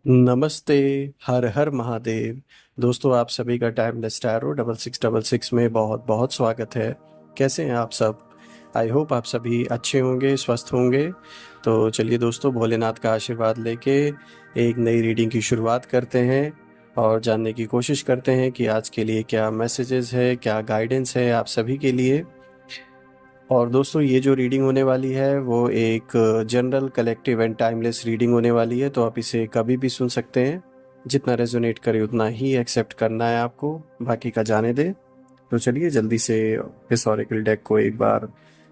नमस्ते। हर हर महादेव। दोस्तों, आप सभी का टाइमलेस टैरो 6666 में बहुत बहुत स्वागत है। कैसे हैं आप सब? आई होप आप सभी अच्छे होंगे, स्वस्थ होंगे। तो चलिए दोस्तों, भोलेनाथ का आशीर्वाद लेके एक नई रीडिंग की शुरुआत करते हैं और जानने की कोशिश करते हैं कि आज के लिए क्या मैसेजेस है, क्या गाइडेंस है आप सभी के लिए। और दोस्तों, ये जो रीडिंग होने वाली है वो एक general collective and timeless reading होने वाली है, तो आप इसे कभी भी सुन सकते हैं। जितना रेजोनेट करे उतना ही एक्सेप्ट करना है आपको, बाकी का जाने दें। तो चलिए जल्दी से इस ऑरेकल डेक को एक बार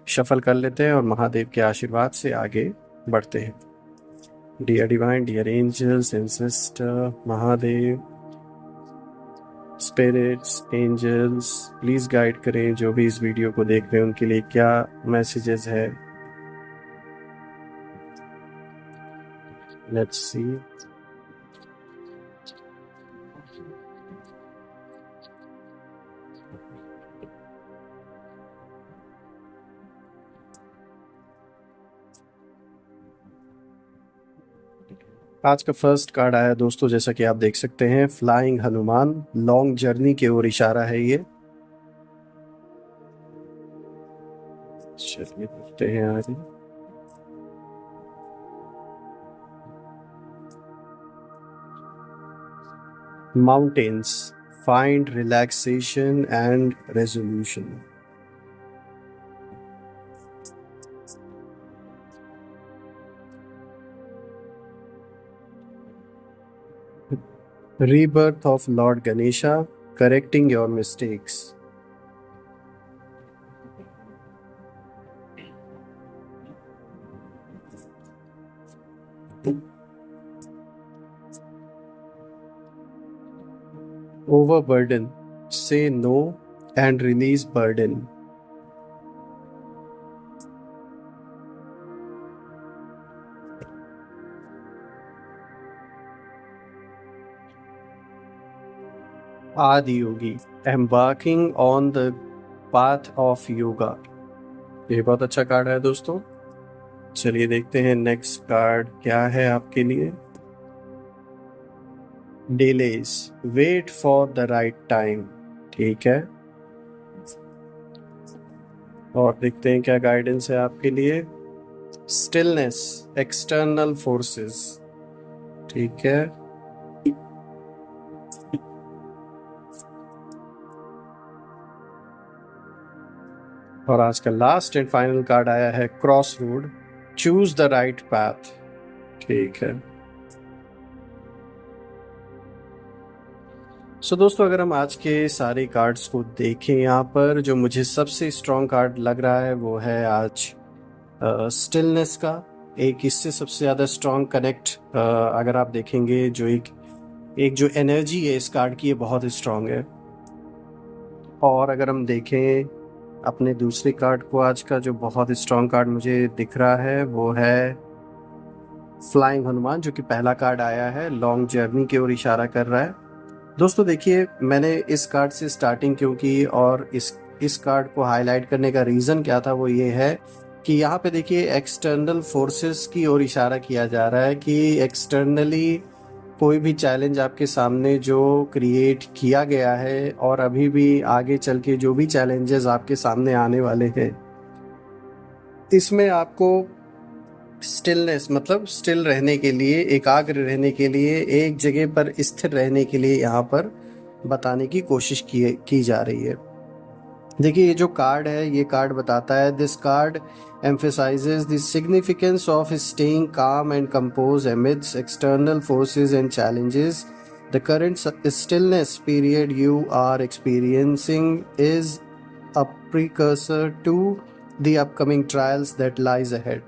शफल कर लेते हैं और महादेव के आशीर्वाद से आगे बढ़ते हैं। Dear divine, dear angels, ancestor, Mahadev, spirits, angels, please guide करें जो भी इस वीडियो को देख रहे हैं उनके लिए क्या मैसेजेस है। Let's see. आज का फर्स्ट कार्ड आया दोस्तों, जैसा कि आप देख सकते हैं, फ्लाइंग हनुमान। लॉन्ग जर्नी की ओर इशारा है ये। चलिए देखते हैं आगे। Mountains, find relaxation and resolution. rebirth of Lord Ganesha, correcting your mistakes. Overburden, say no and release burden. आदि योगी, embarking on the path of yoga। ये बहुत अच्छा कार्ड है दोस्तों। चलिए देखते हैं नेक्स्ट कार्ड क्या है आपके लिए। Delays, wait for the right time. ठीक है, और देखते हैं क्या गाइडेंस है आपके लिए। Stillness, external forces. ठीक है, और आज का लास्ट एंड फाइनल कार्ड आया है cross road, choose the right path. ठीक है। सो दोस्तों, अगर हम आज के सारे कार्ड्स को देखें, यहाँ पर जो मुझे सबसे स्ट्रॉन्ग कार्ड लग रहा है वो है आज स्टिलनेस का। एक इससे सबसे ज़्यादा स्ट्रॉन्ग कनेक्ट अगर आप देखेंगे, जो एक जो एनर्जी है इस कार्ड की, ये बहुत स्ट्रॉन्ग है। और अगर हम देखें अपने दूसरे कार्ड को, आज का जो बहुत स्ट्रॉन्ग कार्ड मुझे दिख रहा है वो है फ्लाइंग हनुमान, जो कि पहला कार्ड आया है, लॉन्ग जर्नी की ओर इशारा कर रहा है। दोस्तों देखिए, मैंने इस कार्ड से स्टार्टिंग क्यों की और इस कार्ड को हाईलाइट करने का रीज़न क्या था, वो ये है कि यहाँ पे देखिए एक्सटर्नल फोर्सेस की ओर इशारा किया जा रहा है कि एक्सटर्नली कोई भी चैलेंज आपके सामने जो क्रिएट किया गया है और अभी भी आगे चल के जो भी चैलेंजेस आपके सामने आने वाले हैं, इसमें आपको स्टिलनेस मतलब स्टिल रहने के लिए, एकाग्र रहने के लिए, एक जगह पर स्थिर रहने के लिए यहाँ पर बताने की कोशिश की जा रही है। देखिए, ये जो कार्ड है, ये कार्ड बताता है, this card emphasizes the significance of staying calm and composed amidst external forces and challenges. The current stillness period you are experiencing is a precursor to the upcoming trials that lies ahead.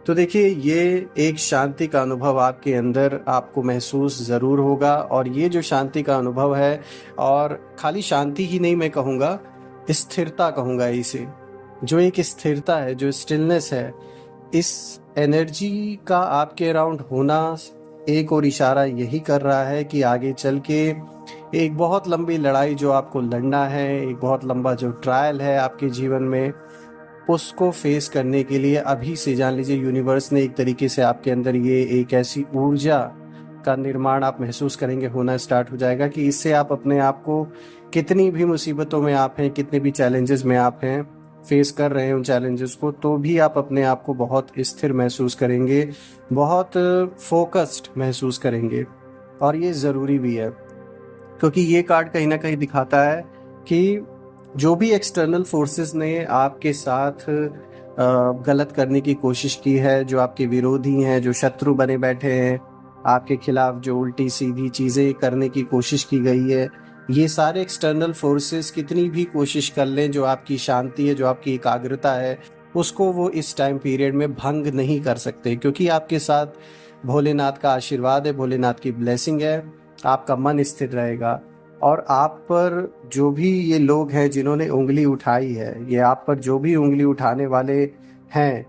तो देखिए, ये एक शांति का अनुभव आपके अंदर आपको महसूस ज़रूर होगा, और ये जो शांति का अनुभव है, और खाली शांति ही नहीं मैं कहूँगा, स्थिरता कहूँगा इसे। जो एक स्थिरता है, जो स्टिलनेस है, इस एनर्जी का आपके अराउंड होना एक और इशारा यही कर रहा है कि आगे चल के एक बहुत लंबी लड़ाई जो आपको लड़ना है, एक बहुत लंबा जो ट्रायल है आपके जीवन में, उसको फेस करने के लिए अभी से जान लीजिए यूनिवर्स ने एक तरीके से आपके अंदर ये एक ऐसी ऊर्जा का निर्माण आप महसूस करेंगे होना स्टार्ट हो जाएगा कि इससे आप अपने आप को कितनी भी मुसीबतों में आप हैं, कितने भी चैलेंजेस में आप हैं, फेस कर रहे हैं उन चैलेंजेस को, तो भी आप अपने आप को बहुत स्थिर महसूस करेंगे, बहुत फोकस्ड महसूस करेंगे। और ये ज़रूरी भी है, क्योंकि ये कार्ड कहीं ना कहीं दिखाता है कि जो भी एक्सटर्नल फोर्सेस ने आपके साथ गलत करने की कोशिश की है, जो आपके विरोधी हैं, जो शत्रु बने बैठे हैं आपके खिलाफ, जो उल्टी सीधी चीज़ें करने की कोशिश की गई है, ये सारे एक्सटर्नल फोर्सेस कितनी भी कोशिश कर लें, जो आपकी शांति है, जो आपकी एकाग्रता है, उसको वो इस टाइम पीरियड में भंग नहीं कर सकते, क्योंकि आपके साथ भोलेनाथ का आशीर्वाद है, भोलेनाथ की ब्लेसिंग है, आपका मन स्थिर रहेगा। और आप पर जो भी ये लोग हैं जिन्होंने उंगली उठाई है, ये आप पर जो भी उंगली उठाने वाले हैं,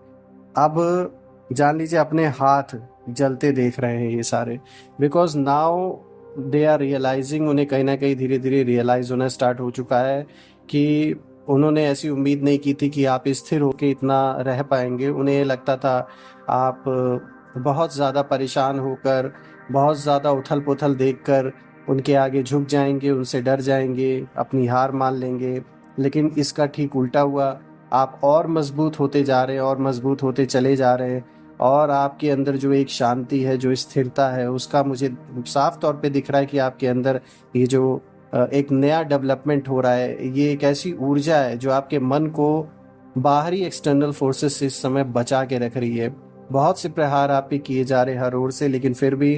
अब जान लीजिए अपने हाथ जलते देख रहे हैं ये सारे, because now they are realising, उन्हें कहीं ना कहीं धीरे धीरे रियलाइज होना स्टार्ट हो चुका है कि उन्होंने ऐसी उम्मीद नहीं की थी कि आप स्थिर होकर इतना रह पाएंगे। उन्हें लगता था आप बहुत ज़्यादा परेशान होकर, बहुत ज़्यादा उथल पुथल देखकर उनके आगे झुक जाएंगे, उनसे डर जाएंगे, अपनी हार मान लेंगे। लेकिन इसका ठीक उल्टा हुआ, आप और मजबूत होते जा रहे हैं, और मजबूत होते चले जा रहे हैं, और आपके अंदर जो एक शांति है, जो स्थिरता है, उसका मुझे साफ तौर पे दिख रहा है कि आपके अंदर ये जो एक नया डेवलपमेंट हो रहा है, ये एक ऐसी ऊर्जा है जो आपके मन को बाहरी एक्सटर्नल फोर्सेस से इस समय बचा के रख रही है। बहुत से प्रहार आप पे किए जा रहे हैं हर ओर से, लेकिन फिर भी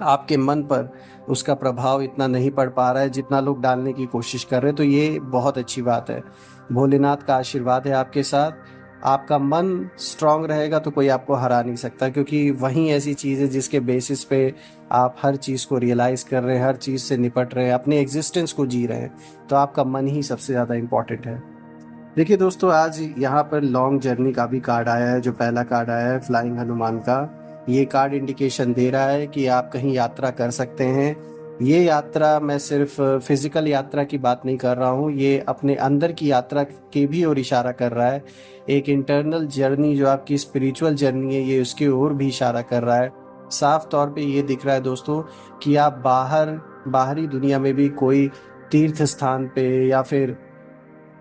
आपके मन पर उसका प्रभाव इतना नहीं पड़ पा रहा है जितना लोग डालने की कोशिश कर रहे हैं। तो ये बहुत अच्छी बात है, भोलेनाथ का आशीर्वाद है आपके साथ। आपका मन स्ट्रांग रहेगा तो कोई आपको हरा नहीं सकता, क्योंकि वही ऐसी चीज़ है जिसके बेसिस पे आप हर चीज़ को रियलाइज़ कर रहे हैं, हर चीज़ से निपट रहे हैं, अपने एग्जिस्टेंस को जी रहे हैं। तो आपका मन ही सबसे ज़्यादा इम्पॉर्टेंट है। देखिए दोस्तों, आज यहाँ पर लॉन्ग जर्नी का भी कार्ड आया है। जो पहला कार्ड आया है फ्लाइंग हनुमान का, ये कार्ड इंडिकेशन दे रहा है कि आप कहीं यात्रा कर सकते हैं। ये यात्रा, मैं सिर्फ फिजिकल यात्रा की बात नहीं कर रहा हूँ, ये अपने अंदर की यात्रा की भी ओर इशारा कर रहा है। एक इंटरनल जर्नी जो आपकी स्पिरिचुअल जर्नी है, ये उसकी ओर भी इशारा कर रहा है। साफ तौर पे ये दिख रहा है दोस्तों कि आप बाहरी दुनिया में भी कोई तीर्थ स्थान पे या फिर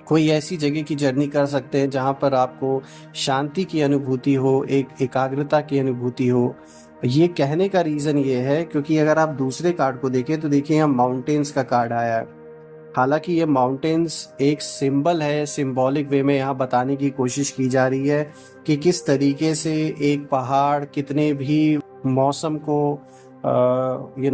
कोई ऐसी जगह की जर्नी कर सकते हैं जहाँ पर आपको शांति की अनुभूति हो, एक एकाग्रता की अनुभूति हो। ये कहने का रीज़न ये है क्योंकि अगर आप दूसरे कार्ड को देखें तो देखिए यहाँ माउंटेन्स का कार्ड आया है। हालांकि ये माउंटेन्स एक सिंबल है, सिंबॉलिक वे में यहाँ बताने की कोशिश की जा रही है कि किस तरीके से एक पहाड़ कितने भी मौसम को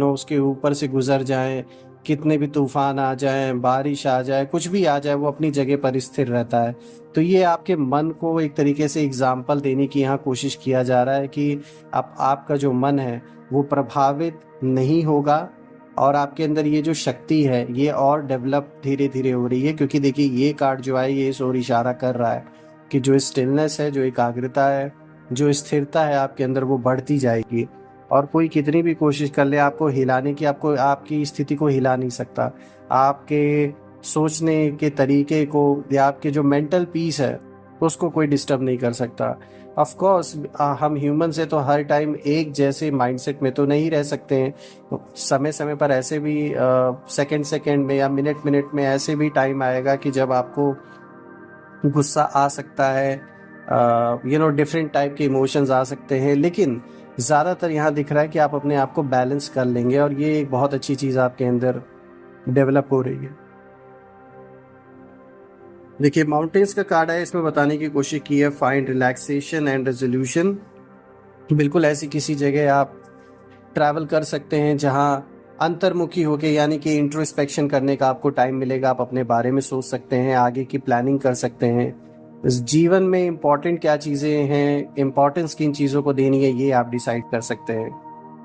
उसके ऊपर से गुजर जाए, कितने भी तूफान आ जाएं, बारिश आ जाए, कुछ भी आ जाए, वो अपनी जगह पर स्थिर रहता है। तो ये आपके मन को एक तरीके से एग्जाम्पल देने की यहाँ कोशिश किया जा रहा है कि अब आपका जो मन है वो प्रभावित नहीं होगा, और आपके अंदर ये जो शक्ति है ये और डेवलप धीरे धीरे हो रही है। क्योंकि देखिए ये कार्ड जो है ये इस ओर इशारा कर रहा है कि जो स्टिलनेस है, जो एकाग्रता है, जो स्थिरता है आपके अंदर, वो बढ़ती जाएगी। और कोई कितनी भी कोशिश कर ले आपको हिलाने की, आपको आपकी स्थिति को हिला नहीं सकता। आपके सोचने के तरीके को या आपके जो मेंटल पीस है उसको कोई डिस्टर्ब नहीं कर सकता। ऑफ कोर्स हम ह्यूमन से तो हर टाइम एक जैसे माइंडसेट में तो नहीं रह सकते हैं। समय समय पर ऐसे भी सेकंड में या मिनट में ऐसे भी टाइम आएगा कि जब आपको गुस्सा आ सकता है, डिफरेंट टाइप के इमोशंस आ सकते हैं, लेकिन ज़्यादातर यहाँ दिख रहा है कि आप अपने आप को बैलेंस कर लेंगे, और ये एक बहुत अच्छी चीज़ आपके अंदर डेवलप हो रही है। देखिए माउंटेन्स का कार्ड है, इसमें बताने की कोशिश की है फाइंड रिलैक्सेशन एंड रेजोल्यूशन। बिल्कुल ऐसी किसी जगह आप ट्रैवल कर सकते हैं जहाँ अंतर्मुखी होके, यानी कि इंट्रोस्पेक्शन करने का आपको टाइम मिलेगा। आप अपने बारे में सोच सकते हैं, आगे की प्लानिंग कर सकते हैं, इस जीवन में इम्पॉर्टेंट क्या चीज़ें हैं, इम्पॉर्टेंस किन चीज़ों को देनी है, ये आप डिसाइड कर सकते हैं।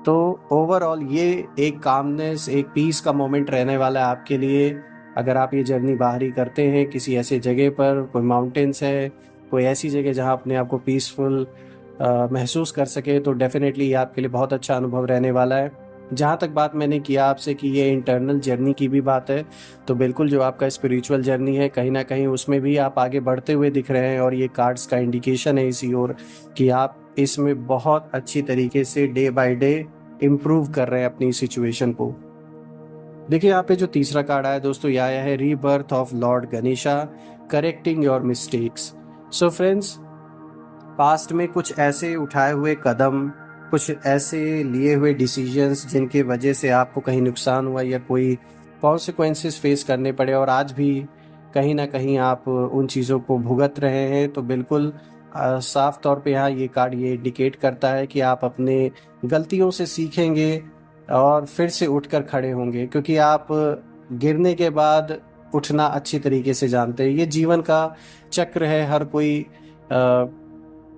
तो ओवरऑल ये एक कामनेस, एक पीस का मोमेंट रहने वाला है आपके लिए। अगर आप ये जर्नी बाहरी करते हैं किसी ऐसे जगह पर, कोई माउंटेन्स है, कोई ऐसी जगह जहाँ अपने आप को पीसफुल महसूस कर सके, तो डेफिनेटली ये आपके लिए बहुत अच्छा अनुभव रहने वाला है। जहाँ तक बात मैंने किया आपसे कि ये इंटरनल जर्नी की भी बात है, तो बिल्कुल जो आपका स्पिरिचुअल जर्नी है कहीं ना कहीं उसमें भी आप आगे बढ़ते हुए दिख रहे हैं, और ये कार्ड्स का इंडिकेशन है इसी ओर कि आप इसमें बहुत अच्छी तरीके से डे बाय डे इम्प्रूव कर रहे हैं अपनी सिचुएशन को। देखिए यहाँ पे जो तीसरा कार्ड आया दोस्तों, ये आया है rebirth of Lord Ganesha, correcting your mistakes. So friends, past में कुछ ऐसे उठाए हुए कदम, कुछ ऐसे लिए हुए डिसीजंस जिनके वजह से आपको कहीं नुकसान हुआ या कोई कॉन्सिक्वेंसेस फेस करने पड़े और आज भी कहीं ना कहीं आप उन चीज़ों को भुगत रहे हैं, तो बिल्कुल साफ तौर पे यहाँ ये कार्ड ये इंडिकेट करता है कि आप अपने गलतियों से सीखेंगे और फिर से उठकर खड़े होंगे, क्योंकि आप गिरने के बाद उठना अच्छी तरीके से जानते हैं। ये जीवन का चक्र है, हर कोई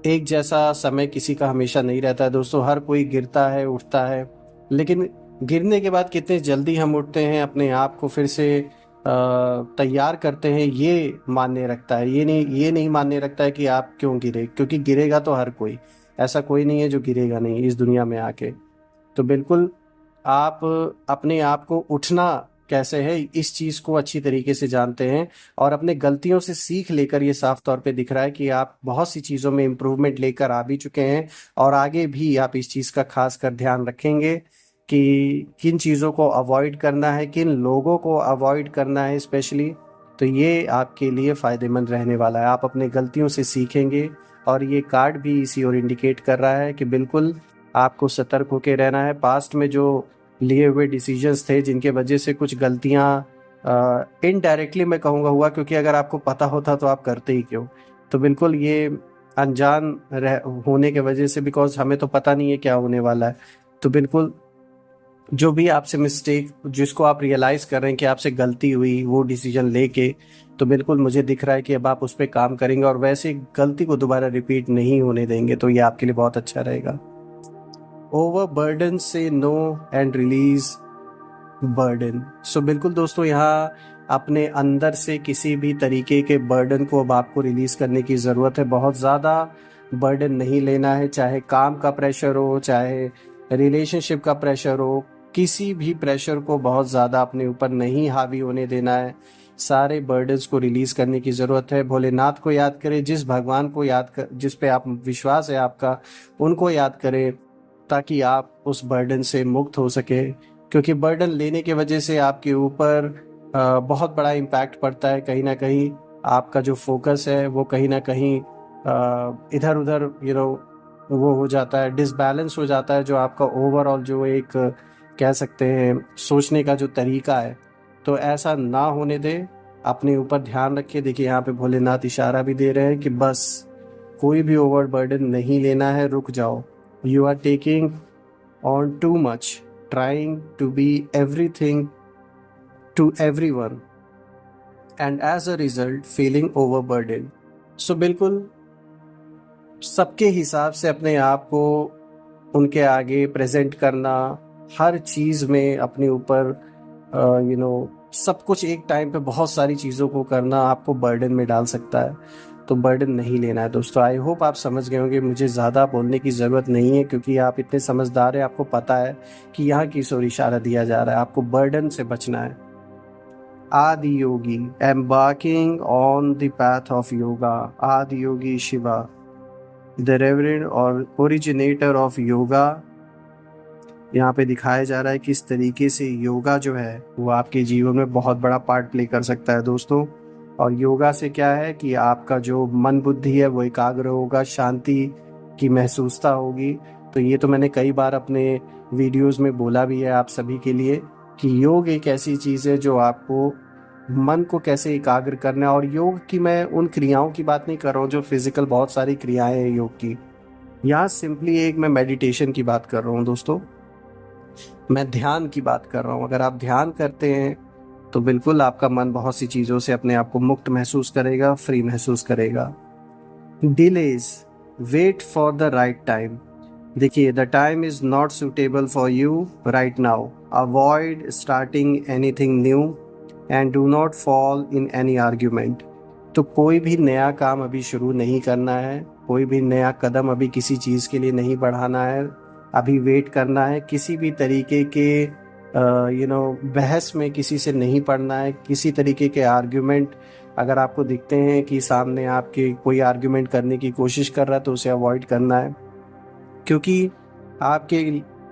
एक जैसा समय किसी का हमेशा नहीं रहता है दोस्तों। हर कोई गिरता है, उठता है, लेकिन गिरने के बाद कितने जल्दी हम उठते हैं, अपने आप को फिर से तैयार करते हैं, ये मायने रखता है। ये नहीं मायने रखता है कि आप क्यों गिरे, क्योंकि गिरेगा तो हर कोई, ऐसा कोई नहीं है जो गिरेगा नहीं इस दुनिया में आके। तो बिल्कुल आप अपने आप को उठना कैसे है इस चीज़ को अच्छी तरीके से जानते हैं और अपने गलतियों से सीख लेकर ये साफ तौर पे दिख रहा है कि आप बहुत सी चीज़ों में इम्प्रूवमेंट लेकर आ भी चुके हैं और आगे भी आप इस चीज़ का खास कर ध्यान रखेंगे कि किन चीज़ों को अवॉइड करना है, किन लोगों को अवॉइड करना है स्पेशली। तो ये आपके लिए फ़ायदेमंद रहने वाला है, आप अपने गलतियों से सीखेंगे और ये कार्ड भी इसी ओर इंडिकेट कर रहा है कि बिल्कुल आपको सतर्क होकर रहना है। पास्ट में जो लिए हुए डिसीजंस थे जिनके वजह से कुछ गलतियां इनडायरेक्टली मैं कहूँगा हुआ, क्योंकि अगर आपको पता होता तो आप करते ही क्यों। तो बिल्कुल ये अनजान होने के वजह से, बिकॉज हमें तो पता नहीं है क्या होने वाला है, तो बिल्कुल जो भी आपसे मिस्टेक जिसको आप रियलाइज कर रहे हैं कि आपसे गलती हुई वो डिसीजन लेके, तो बिल्कुल मुझे दिख रहा है कि अब आप उस पर काम करेंगे और वैसे गलती को दोबारा रिपीट नहीं होने देंगे, तो ये आपके लिए बहुत अच्छा रहेगा। ओवरबर्डन से नो एंड रिलीज बर्डन। सो बिल्कुल दोस्तों, यहाँ अपने अंदर से किसी भी तरीके के बर्डन को अब आपको रिलीज करने की ज़रूरत है। बहुत ज़्यादा बर्डन नहीं लेना है, चाहे काम का प्रेशर हो, चाहे रिलेशनशिप का प्रेशर हो, किसी भी प्रेशर को बहुत ज़्यादा अपने ऊपर नहीं हावी होने देना है। सारे बर्डन्स को रिलीज करने की ज़रूरत है। भोलेनाथ को याद करें, जिस भगवान को याद कर, जिस पे आप विश्वास है आपका, उनको याद करें ताकि आप उस बर्डन से मुक्त हो सके, क्योंकि बर्डन लेने की वजह से आपके ऊपर बहुत बड़ा इम्पैक्ट पड़ता है। कहीं ना कहीं आपका जो फोकस है वो कहीं ना कहीं इधर उधर वो हो जाता है, डिसबैलेंस हो जाता है, जो आपका ओवरऑल जो एक कह सकते हैं सोचने का जो तरीका है। तो ऐसा ना होने दे, अपने ऊपर ध्यान रखिए। देखिए यहाँ पे भोलेनाथ इशारा भी दे रहे हैं कि बस कोई भी ओवर बर्डन नहीं लेना है, रुक जाओ। You are taking on too much, trying to be everything to everyone, and as a result feeling overburdened. So बिल्कुल सबके हिसाब से अपने आप को उनके आगे प्रेजेंट करना, हर चीज़ में अपने ऊपर सब कुछ एक टाइम पे बहुत सारी चीज़ों को करना आपको बर्डन में डाल सकता है। तो बर्डन नहीं लेना है दोस्तों। आई होप आप समझ गए होंगे, मुझे ज़्यादा बोलने की ज़रूरत नहीं है क्योंकि आप इतने समझदार हैं, आपको पता है कि यहाँ किस ओर इशारा दिया जा रहा है, आपको बर्डन से बचना है। Adi Yogi embarking on the path of yoga. Adi Yogi Shiva, the reverend और ओरिजिनेटर ऑफ योगा, यहाँ पे दिखाया जा रहा है किस तरीके से योगा जो है वो आपके जीवन में बहुत बड़ा पार्ट प्ले कर सकता है दोस्तों। और योगा से क्या है कि आपका जो मन बुद्धि है वो एकाग्र होगा, शांति की महसूसता होगी। तो ये तो मैंने कई बार अपने वीडियोस में बोला भी है आप सभी के लिए कि योग एक ऐसी चीज़ है जो आपको मन को कैसे एकाग्र करना है। और योग की मैं उन क्रियाओं की बात नहीं कर रहा हूँ जो फिजिकल बहुत सारी क्रियाएं हैं योग की, यहाँ सिंपली एक मैं मेडिटेशन की बात कर रहा हूँ दोस्तों, मैं ध्यान की बात कर रहा हूँ। अगर आप ध्यान करते हैं तो बिल्कुल आपका मन बहुत सी चीज़ों से अपने आप को मुक्त महसूस करेगा, फ्री महसूस करेगा। Delays, wait for the right time. देखिए, the time is not suitable for you right now. Avoid starting anything new and do not fall in any argument. तो कोई भी नया काम अभी शुरू नहीं करना है, कोई भी नया कदम अभी किसी चीज़ के लिए नहीं बढ़ाना है, अभी वेट करना है। किसी भी तरीके के बहस में किसी से नहीं पड़ना है, किसी तरीके के आर्ग्यूमेंट अगर आपको दिखते हैं कि सामने आपके कोई आर्ग्यूमेंट करने की कोशिश कर रहा है तो उसे अवॉइड करना है, क्योंकि आपके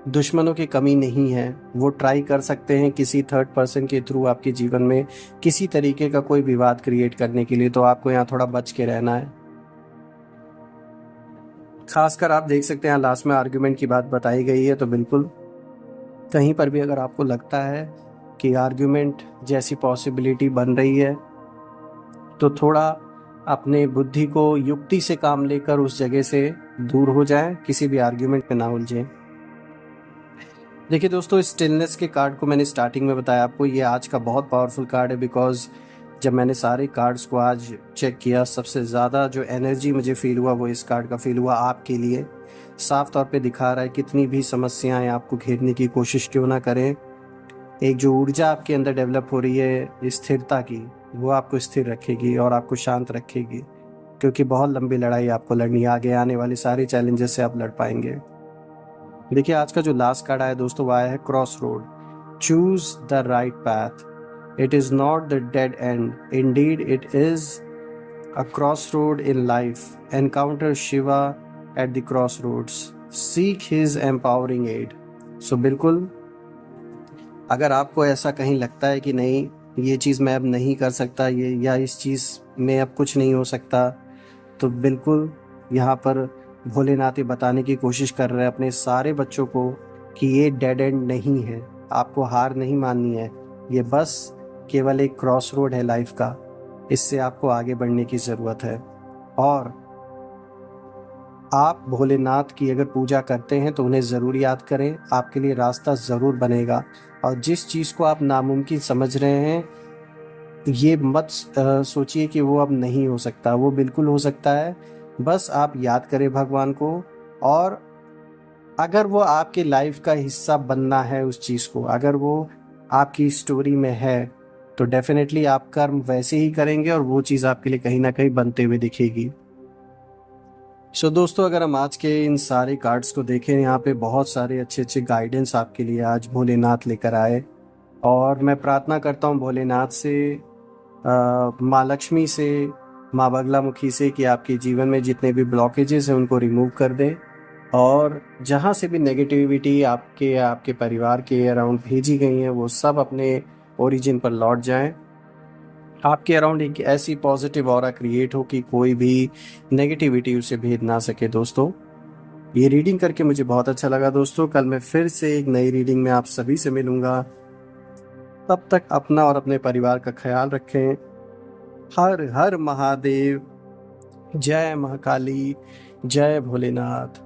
दुश्मनों की कमी नहीं है। वो ट्राई कर सकते हैं किसी थर्ड पर्सन के थ्रू आपके जीवन में किसी तरीके का कोई विवाद क्रिएट करने के लिए, तो आपको यहाँ थोड़ा बच के रहना है। खासकर आप देख सकते हैं लास्ट में आर्ग्यूमेंट की बात बताई गई है, तो बिल्कुल कहीं पर भी अगर आपको लगता है कि आर्ग्यूमेंट जैसी पॉसिबिलिटी बन रही है, तो थोड़ा अपने बुद्धि को युक्ति से काम लेकर उस जगह से दूर हो जाएं, किसी भी आर्ग्यूमेंट में ना उलझें। देखिए दोस्तों, स्टिलनेस के कार्ड को मैंने स्टार्टिंग में बताया आपको, ये आज का बहुत पावरफुल कार्ड है। बिकॉज जब मैंने सारे कार्ड्स को आज चेक किया, सबसे ज़्यादा जो एनर्जी मुझे फील हुआ वो इस कार्ड का फील हुआ आपके लिए। साफ तौर पे दिखा रहा है कितनी भी समस्याएं आपको घेरने की कोशिश क्यों ना करें, एक जो ऊर्जा आपके अंदर डेवलप हो रही है स्थिरता की, वो आपको स्थिर रखेगी और आपको शांत रखेगी। क्योंकि बहुत लंबी लड़ाई आपको लड़नी है, आगे आने वाली सारी चैलेंजेस से आप लड़ पाएंगे। देखिए आज का जो लास्ट कार्ड आया दोस्तों, वो आया है cross road. Choose the right path, it is not the dead end, indeed it is a cross road in life. Encounter Shiva at the cross roads, seek his empowering aid. So बिल्कुल अगर आपको ऐसा कहीं लगता है कि नहीं ये चीज़ मैं अब नहीं कर सकता, ये या इस चीज़ में अब कुछ नहीं हो सकता, तो बिल्कुल यहाँ पर भोलेनाथ ये बताने की कोशिश कर रहे हैं अपने सारे बच्चों को कि ये डेड एंड नहीं है, आपको हार नहीं माननी है, ये बस केवल एक क्रॉस रोड है लाइफ का, इससे आपको आगे बढ़ने की ज़रूरत है। और आप भोलेनाथ की अगर पूजा करते हैं तो उन्हें ज़रूर याद करें, आपके लिए रास्ता ज़रूर बनेगा। और जिस चीज़ को आप नामुमकिन समझ रहे हैं, ये मत सोचिए कि वो अब नहीं हो सकता, वो बिल्कुल हो सकता है। बस आप याद करें भगवान को, और अगर वो आपके लाइफ का हिस्सा बनना है उस चीज़ को, अगर वो आपकी स्टोरी में है, तो डेफिनेटली आप कर्म वैसे ही करेंगे और वो चीज़ आपके लिए कहीं ना कहीं बनते हुए दिखेगी। सो दोस्तों, अगर हम आज के इन सारे कार्ड्स को देखें, यहाँ पे बहुत सारे अच्छे अच्छे गाइडेंस आपके लिए आज भोलेनाथ लेकर आए। और मैं प्रार्थना करता हूँ भोलेनाथ से, माँ लक्ष्मी से, माँ बगलामुखी से, कि आपके जीवन में जितने भी ब्लॉकेजेस हैं उनको रिमूव कर दें, और जहाँ से भी नेगेटिविटी आपके आपके परिवार के अराउंड भेजी गई हैं वो सब अपने ओरिजिन पर लौट जाएं। आपके अराउंड एक ऐसी पॉजिटिव ऑरा क्रिएट हो कि कोई भी नेगेटिविटी उसे भेद ना सके। दोस्तों, ये रीडिंग करके मुझे बहुत अच्छा लगा दोस्तों। कल मैं फिर से एक नई रीडिंग में आप सभी से मिलूंगा। तब तक अपना और अपने परिवार का ख्याल रखें। हर हर महादेव, जय महाकाली, जय भोलेनाथ।